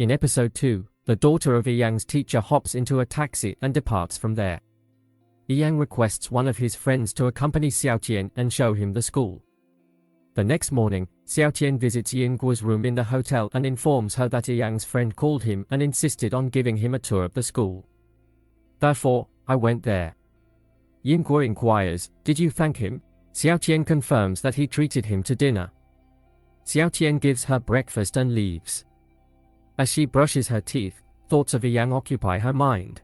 In episode 2, the daughter of Yang's teacher hops into a taxi and departs from there. Yang requests one of his friends to accompany Xiaotian and show him the school. The next morning, Xiaotian visits Yingguo's room in the hotel and informs her that Yang's friend called him and insisted on giving him a tour of the school. Therefore, I went there. Yingguo inquires, "Did you thank him?" Xiaotian confirms that he treated him to dinner. Xiaotian gives her breakfast and leaves. As she brushes her teeth, thoughts of Yang occupy her mind.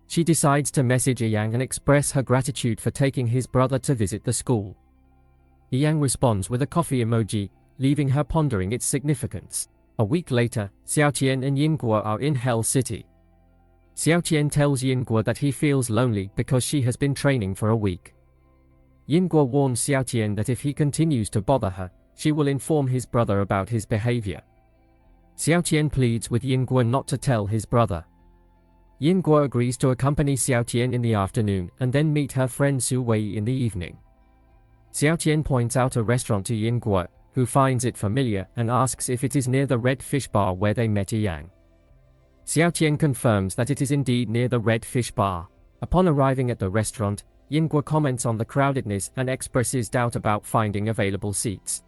She decides to message Yang and express her gratitude for taking his brother to visit the school. Yang responds with a coffee emoji, leaving her pondering its significance. A week later, Xiaotian and Yingguo are in Hell City. Xiaotian tells Yingguo that he feels lonely because she has been training for a week. Yingguo warns Xiaotian that if he continues to bother her, she will inform his brother about his behavior. Xiaotian pleads with Yingguo not to tell his brother. Yingguo agrees to accompany Xiaotian in the afternoon and then meet her friend Su Wei in the evening. Xiaotian points out a restaurant to Yingguo, who finds it familiar and asks if it is near the Red Fish Bar where they met Yang. Xiaotian confirms that it is indeed near the Red Fish Bar. Upon arriving at the restaurant, Yingguo comments on the crowdedness and expresses doubt about finding available seats.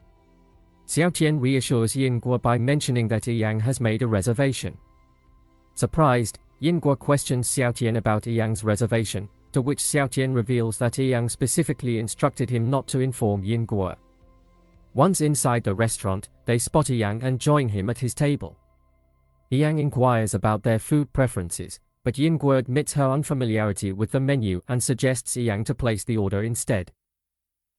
Xiaotian reassures Yingguo by mentioning that Yang has made a reservation. Surprised, Yingguo questions Xiaotian about Yang's reservation, to which Xiaotian reveals that Yang specifically instructed him not to inform Yingguo. Once inside the restaurant, they spot Yang and join him at his table. Yang inquires about their food preferences, but Yingguo admits her unfamiliarity with the menu and suggests Yang to place the order instead.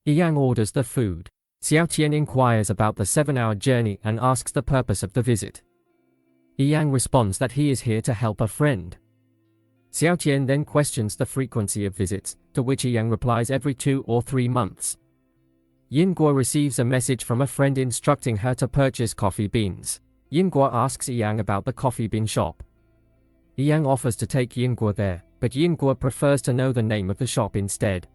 Yang orders the food. Xiaotian inquires about the 7-hour journey and asks the purpose of the visit. Yang responds that he is here to help a friend. Xiaotian then questions the frequency of visits, to which Yang replies every 2 or 3 months. Yingguo receives a message from a friend instructing her to purchase coffee beans. Yingguo asks Yang about the coffee bean shop. Yang offers to take Yingguo there, but Yingguo prefers to know the name of the shop instead.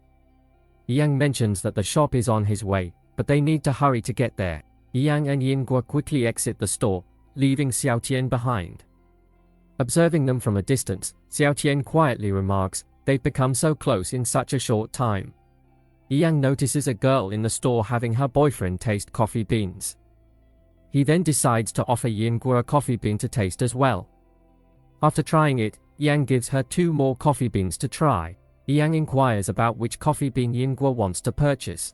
Yang mentions that the shop is on his way, but they need to hurry to get there. Yang and Yingguo quickly exit the store, leaving Xiaotian behind. Observing them from a distance, Xiaotian quietly remarks, "They've become so close in such a short time." Yang notices a girl in the store having her boyfriend taste coffee beans. He then decides to offer Yingguo a coffee bean to taste as well. After trying it, Yang gives her 2 more coffee beans to try. Yang inquires about which coffee bean Yingguo wants to purchase.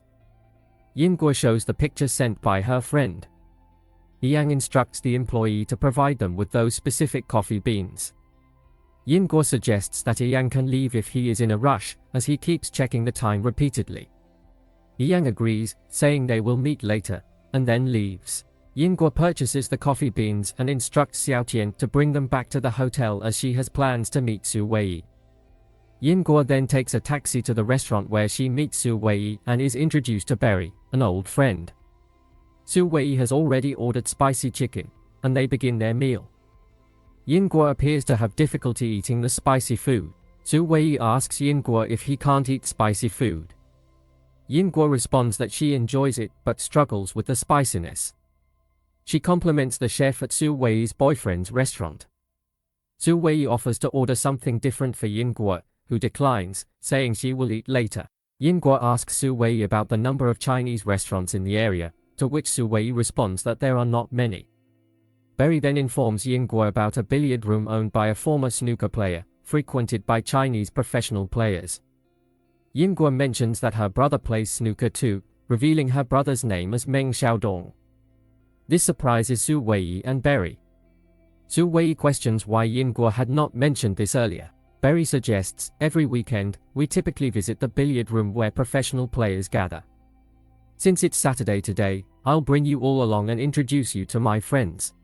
Yingguo shows the picture sent by her friend. Yang instructs the employee to provide them with those specific coffee beans. Yingguo suggests that Yang can leave if he is in a rush, as he keeps checking the time repeatedly. Yang agrees, saying they will meet later, and then leaves. Yingguo purchases the coffee beans and instructs Xiaotian to bring them back to the hotel as she has plans to meet Su Wei. Yingguo then takes a taxi to the restaurant where she meets Su Wei and is introduced to Berry, an old friend. Su Wei has already ordered spicy chicken, and they begin their meal. Yingguo appears to have difficulty eating the spicy food. Su Wei asks Yingguo if he can't eat spicy food. Yingguo responds that she enjoys it but struggles with the spiciness. She compliments the chef at Su Wei's boyfriend's restaurant. Su Wei offers to order something different for Yingguo, who declines, saying she will eat later. Yingguo asks Su Wei about the number of Chinese restaurants in the area, to which Su Wei responds that there are not many. Berry then informs Yingguo about a billiard room owned by a former snooker player, frequented by Chinese professional players. Yingguo mentions that her brother plays snooker too, revealing her brother's name as Meng Xiaodong. This surprises Su Wei and Berry. Su Wei questions why Yingguo had not mentioned this earlier. Berry suggests, "Every weekend, we typically visit the billiard room where professional players gather. Since it's Saturday today, I'll bring you all along and introduce you to my friends."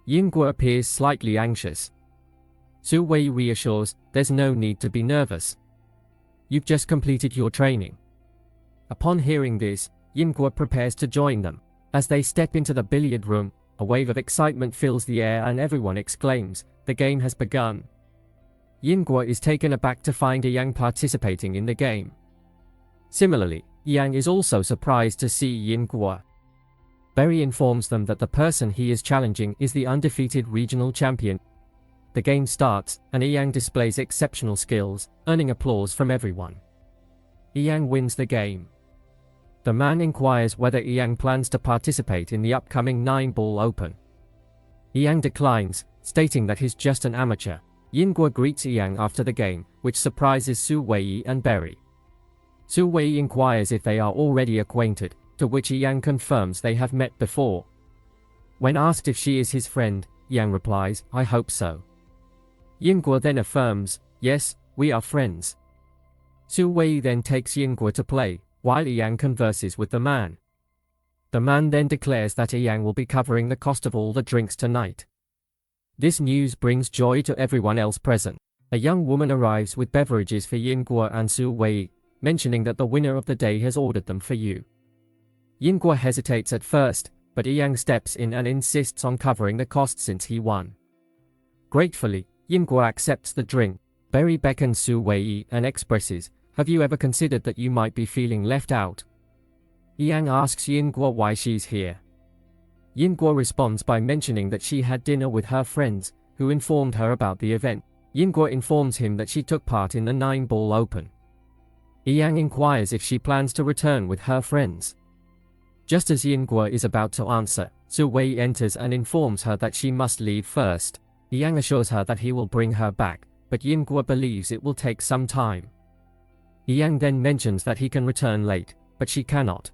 Yingguo appears slightly anxious. Su Wei reassures, "There's no need to be nervous. You've just completed your training." Upon hearing this, Yingguo prepares to join them. As they step into the billiard room, a wave of excitement fills the air and everyone exclaims, "The game has begun." Yingguo is taken aback to find Yang participating in the game. Similarly, Yang is also surprised to see Yingguo. Berry informs them that the person he is challenging is the undefeated regional champion. The game starts, and Yang displays exceptional skills, earning applause from everyone. Yang wins the game. The man inquires whether Yang plans to participate in the upcoming 9-ball open. Yang declines, stating that he's just an amateur. Yinguo greets Yang after the game, which surprises Su Wei and Berry. Su Wei inquires if they are already acquainted, to which Yang confirms they have met before. When asked if she is his friend, Yang replies, "I hope so." Yinguo then affirms, "Yes, we are friends." Su Wei then takes Yinguo to play, while Yang converses with the man. The man then declares that Yang will be covering the cost of all the drinks tonight. This news brings joy to everyone else present. A young woman arrives with beverages for Yinguo and Su Wei, mentioning that the winner of the day has ordered them for you. Yinguo hesitates at first, but Yang steps in and insists on covering the cost since he won. Gratefully, Yinguo accepts the drink. Berry beckons Su Wei and expresses, "Have you ever considered that you might be feeling left out?" Yang asks Yinguo why she's here. Yinguo responds by mentioning that she had dinner with her friends, who informed her about the event. Yinguo informs him that she took part in the 9-ball open. Yang inquires if she plans to return with her friends. Just as Yinguo is about to answer, Su Wei enters and informs her that she must leave first. Yang assures her that he will bring her back, but Yinguo believes it will take some time. Yang then mentions that he can return late, but she cannot.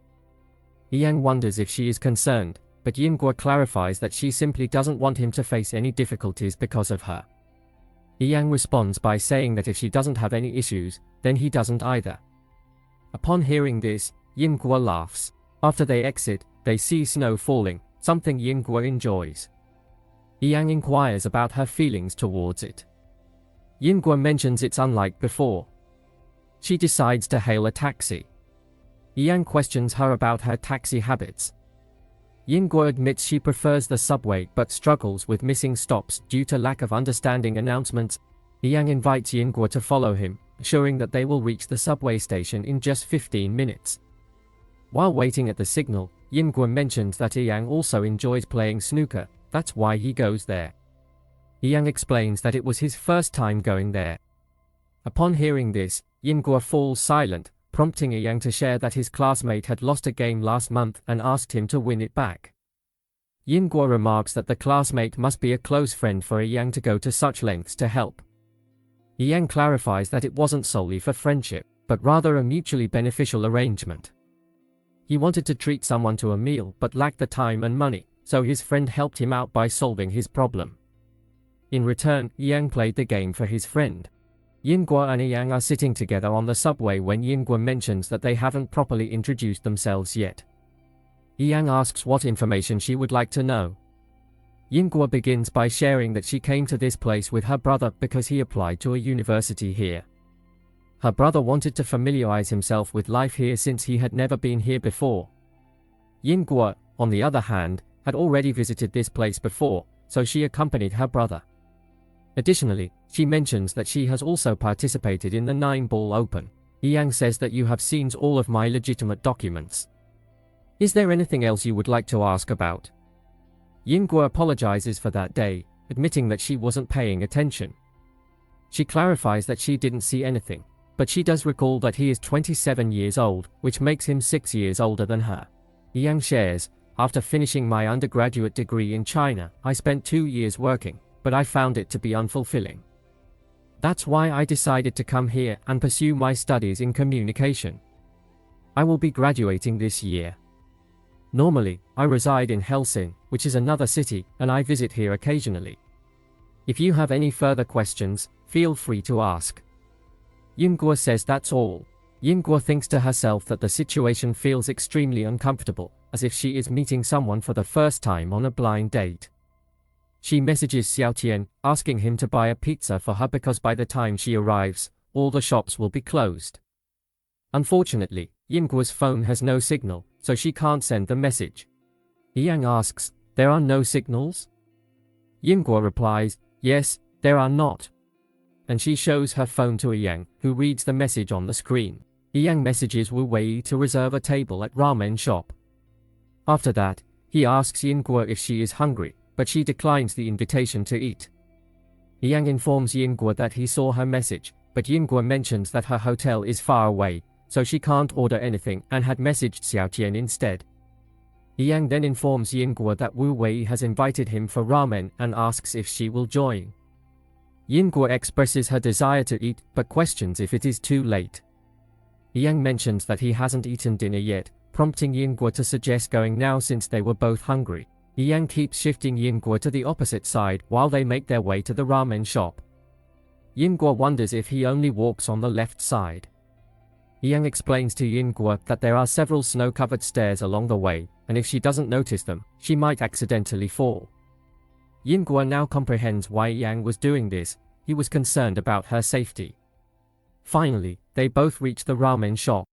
Yang wonders if she is concerned, but Yinguo clarifies that she simply doesn't want him to face any difficulties because of her. Yang responds by saying that if she doesn't have any issues, then he doesn't either. Upon hearing this, Yinguo laughs. After they exit, they see snow falling, something Yinguo enjoys. Yang inquires about her feelings towards it. Yinguo mentions it's unlike before. She decides to hail a taxi. Yang questions her about her taxi habits. Yinguo admits she prefers the subway but struggles with missing stops due to lack of understanding announcements. Yang invites Yinguo to follow him, assuring that they will reach the subway station in just 15 minutes. While waiting at the signal, Yinguo mentions that Yang also enjoys playing snooker, that's why he goes there. Yang explains that it was his first time going there. Upon hearing this, Yinguo falls silent, prompting Yang to share that his classmate had lost a game last month and asked him to win it back. Yinguo remarks that the classmate must be a close friend for Yang to go to such lengths to help. Yang clarifies that it wasn't solely for friendship, but rather a mutually beneficial arrangement. He wanted to treat someone to a meal but lacked the time and money, so his friend helped him out by solving his problem. In return, Yang played the game for his friend. Yinguo and Yang are sitting together on the subway when Yinguo mentions that they haven't properly introduced themselves yet. Yang asks what information she would like to know. Yinguo begins by sharing that she came to this place with her brother because he applied to a university here. Her brother wanted to familiarize himself with life here since he had never been here before. Yinguo, on the other hand, had already visited this place before, so she accompanied her brother. Additionally, she mentions that she has also participated in the 9-ball open. Yang says that you have seen all of my legitimate documents. Is there anything else you would like to ask about? Yinguo apologizes for that day, admitting that she wasn't paying attention. She clarifies that she didn't see anything, but she does recall that he is 27 years old, which makes him 6 years older than her. Yang shares, after finishing my undergraduate degree in China, I spent 2 years working, but I found it to be unfulfilling. That's why I decided to come here and pursue my studies in communication. I will be graduating this year. Normally, I reside in Helsinki, which is another city, and I visit here occasionally. If you have any further questions, feel free to ask. Yinguo says that's all. Yinguo thinks to herself that the situation feels extremely uncomfortable, as if she is meeting someone for the first time on a blind date. She messages Xiaotian, asking him to buy a pizza for her because by the time she arrives, all the shops will be closed. Unfortunately, Yinguo's phone has no signal, so she can't send the message. Yang asks, "There are no signals?" Yinguo replies, "Yes, there are not." And she shows her phone to Yang, who reads the message on the screen. Yang messages Wu Wei to reserve a table at ramen shop. After that, He asks Yingguo if she is hungry, but she declines the invitation to eat. Yang informs Yingguo that he saw her message, but Yingguo mentions that her hotel is far away, so she can't order anything and had messaged Xiaoqian instead. Yang then informs Yingguo that Wu Wei has invited him for ramen and asks if she will join. Yingguo expresses her desire to eat but questions if it is too late. Yang mentions that he hasn't eaten dinner yet, prompting Yingguo to suggest going now since they were both hungry. Yang keeps shifting Yingguo to the opposite side while they make their way to the ramen shop. Yingguo wonders if he only walks on the left side. Yang explains to Yingguo that there are several snow-covered stairs along the way, and if she doesn't notice them, she might accidentally fall. Yingguo now comprehends why Yang was doing this. He was concerned about her safety. Finally, they both reach the ramen shop.